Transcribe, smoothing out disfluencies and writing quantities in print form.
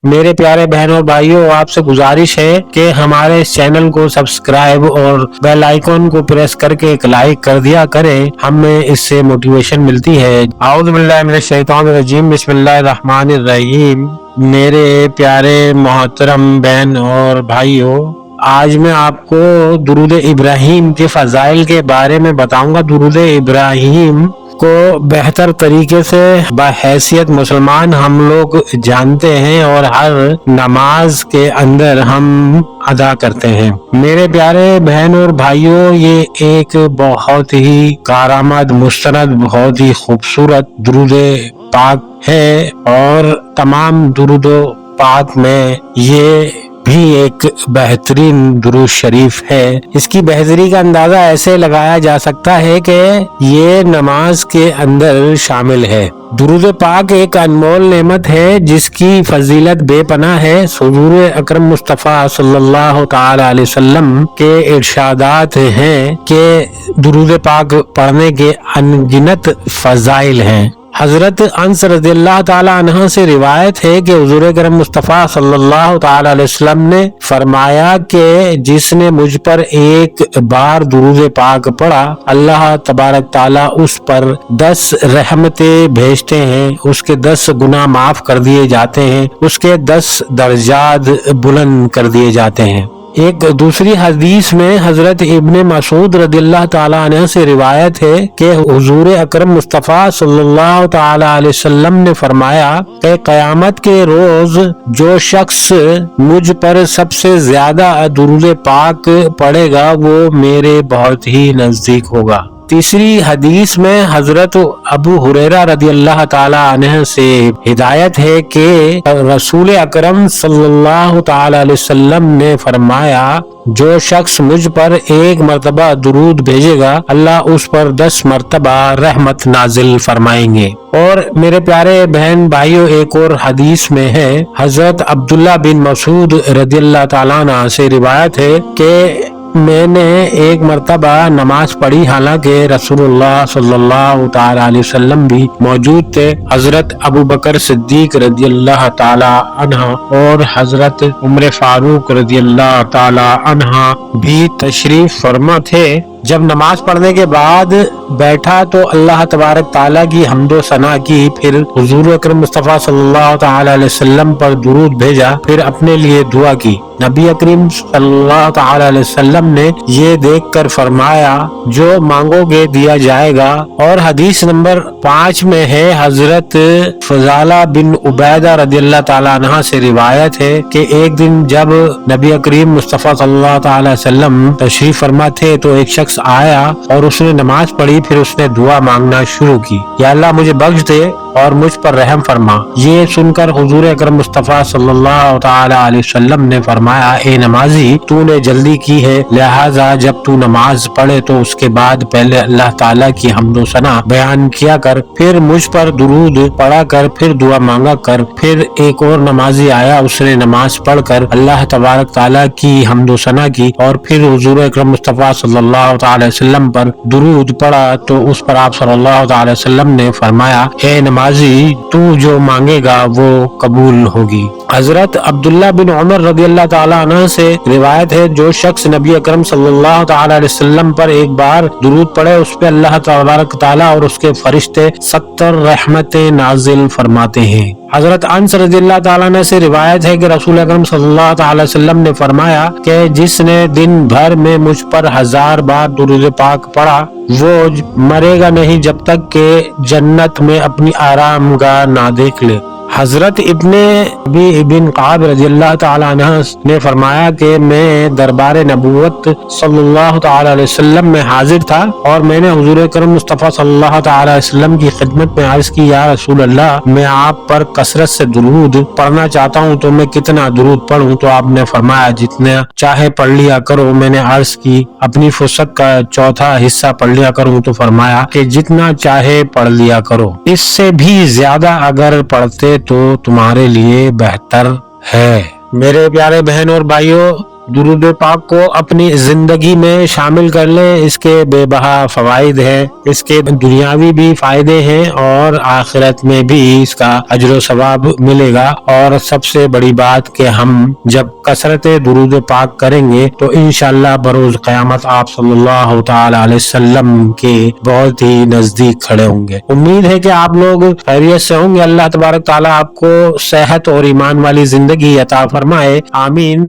میरे प्यारे बहन और भाइयों, आपसे गुजारिश है कि हमारे इस चैनल को सब्सक्राइब और बेल आइकॉन को प्रेस करके एक लाइक कर दिया करें, हमें इससे मोटिवेशन मिलती है। आऊज़ु बिल्लाहि मिनश शैतानिर रजीम, बिस्मिल्लाहिर रहमानिर रहीम। मेरे प्यारे मोहतरम बहन और भाइयों, आज मैं आपको दुरूद इब्राहिम के फजाइल के बारे में बताऊंगा। दुरूद इब्राहिम को बेहतर तरीके से बहैसियत मुसलमान हम लोग जानते हैं और हर नमाज के अंदर हम अदा करते हैं। मेरे प्यारे बहन और भाइयों, ये एक बहुत ही कारामद मुस्तनद, बहुत ही खूबसूरत दुरूद पाक है और तमाम दुरूद पाक में ये भी एक बेहतरीन दुरूद शरीफ है। इसकी बेहतरी का अंदाजा ऐसे लगाया जा सकता है कि ये नमाज के अंदर शामिल है। दुरूद पाक एक अनमोल नेमत है जिसकी फजीलत बेपनाह है। हुजूर अकरम मुस्तफ़ा सल्लल्लाहु ताला अलैहि वसल्लम के इरशादात हैं कि दुरूद पाक पढ़ने के अनगिनत फजाइल हैं। हजरत अंस रज़ियल्लाहु ताला अन्हा से रिवायत है कि हुजूर अकरम मुस्तफ़ा सल्लल्लाहु ताला अलैहि वसल्लम ने फरमाया कि जिसने मुझ पर एक बार दुरूद पाक पढ़ा, अल्लाह तबारक ताला उस पर 10 रहमतें भेजते हैं, उसके 10 गुनाह माफ कर दिए जाते हैं, उसके 10 दर्जात बुलंद कर दिए जाते हैं। एक दूसरी हदीस में हजरत इब्ने मसूद रदियल्लाहु ताला अन्हु से रिवायत है कि हुजूर अकरम मुस्तफ़ा सल्लल्लाहु ताला अलैहि वसल्लम ने फरमाया कि क़यामत के रोज जो शख्स मुझ पर सबसे ज्यादा दुरूद पाक पढ़ेगा वो मेरे बहुत ही नजदीक होगा। तीसरी हदीस में हजरत अबू हुरैरा रदियल्लाहु ताला अन्हु से हिदायत है कि रसूल अकरम सल्लल्लाहु ताला अलैहि वसल्लम ने फरमाया, जो शख्स मुझ पर एक मर्तबा दुरूद भेजेगा, अल्लाह उस पर 10 मर्तबा रहमत नाजिल फरमाएंगे। और मेरे प्यारे बहन भाइयों, एक और हदीस में है, हजरत अब्दुल्ला बिन मसूद रदियल्लाहु ताला अन्हु से रिवायत है कि मैंने एक मर्तबा नमाज पढ़ी, हालांकि रसूलुल्लाह सल्लल्लाहु ताला अलैहि वसल्लम भी मौजूद थे। हजरत अबू बकर सिद्दीक रदियल्लाहु ताला अन्हा और हजरत उमर फारूक रदियल्लाहु ताला अन्हा भी तशरीफ फरमा थे। जब नमाज पढ़ने के बाद बैठा तो अल्लाह तबारक ताला की हम्दो सना की, फिर हुजूर अकरम मुस्तफ़ा सल्लल्लाहु ताला अलैहि वसल्लम पर दुरूद भेजा, फिर अपने लिए दुआ की। नबी अकरीम सल्लल्लाहु ताला अलैहि वसल्लम ने ये देखकर फरमाया, जो मांगोगे दिया जाएगा। और हदीस नंबर 5 में है, हजरत फजाला बिन उबैदा रदियल्लाहु ताला अन्हा से रिवायत है कि एक दिन जब नबी अकरीम मुस्तफ़ा सल्लल्लाहु ताला अलैहि वसल्लम तशरीफ फरमा थे तो एक शख्स आया और उसने नमाज पढ़ी, फिर उसने दुआ मांगना शुरू की, या अल्लाह मुझे बख्श दे और मुझ पर रहम फरमा। ये सुनकर हुजूर अकरम मुस्तफ़ा सल्लल्लाहु ताला अलैहि वसल्लम ने फरमाया, ए नमाजी, तूने जल्दी की है, लिहाजा जब तू नमाज पढ़े तो उसके बाद पहले अल्लाह ताला की हम्दो सना बयान किया कर, फिर मुझ पर दुरूद पढ़ा कर, फिर दुआ मांगा कर। फिर एक और नमाजी आया, उसने नमाज पढ़कर अल्लाह तबारक ताला की हम्दो सना की और फिर हुजूर अकरम मुस्तफ़ा सल्लल्लाहु ताला अलैहि वसल्लम पर दुरूद पढ़ा तो उस पर आप सल्लल्लाहु ताला अलैहि वसल्लम ने फरमाया, ए नमाजी, तू जो मांगेगा वो कबूल होगी। हजरत अब्दुल्ला बिन उमर रदियल्लाहु ताला अन्हु से रिवायत है, जो शख्स नबी अकरम सल्लल्लाहु ताला अलैहि वसल्लम पर एक बार दुरूद पढ़े, उस पे अल्लाह तबारक ताला और उसके फरिश्ते 70 रहमतें नाजिल फरमाते हैं। हजरत अंस रज़ियल्लाहु ताला अन्हु से रिवायत है कि रसूल अकरम सल्लल्लाहु ताला अलैहि वसल्लम ने फरमाया कि जिसने दिन भर में मुझ पर 1000 बार दुरूद पाक पढ़ा, वो मरेगा नहीं जब तक के जन्नत में अपनी आरामगाह ना देख ले। हजरत इब्न काब रज़ियल्लाहु ताला अन्हु ने फरमाया कि मैं दरबार नबूवत सल्लल्लाहु ताला अलैहि वसल्लम में हाजिर था और मैंने हुजूर अकरम मुस्तफ़ा सल्लल्लाहु ताला अलैहि वसल्लम की खिदमत में अर्ज की, या रसूल अल्लाह, मैं आप पर कसरत से दुरूद पढ़ना चाहता हूँ, तो मैं कितना दुरूद पढ़ूं? तो आपने फरमाया, जितना चाहे पढ़ लिया करो। मैंने अर्ज की, अपनी फुर्सत का चौथा हिस्सा पढ़ लिया करूँ? तो फरमाया कि जितना चाहे पढ़ लिया करो, इससे भी ज्यादा अगर पढ़ते तो तुम्हारे लिए बेहतर है। मेरे प्यारे बहन और भाइयों, दुरूद पाक को अपनी जिंदगी में शामिल कर लें। इसके बेबहा फवाइद हैं, इसके दुनियावी भी फायदे हैं और आखिरत में भी इसका अजर सवाब मिलेगा। और सबसे बड़ी बात कि हम जब कसरत दुरूद पाक करेंगे तो इंशाअल्लाह बरोज क़यामत आप सल्लल्लाहु तआला अलैहि वसल्लम के बहुत ही नजदीक खड़े होंगे। उम्मीद है कि आप लोग खैरियत से होंगे। अल्लाह तबारक ताला आपको सेहत और ईमान वाली जिंदगी अता फरमाए। आमीन।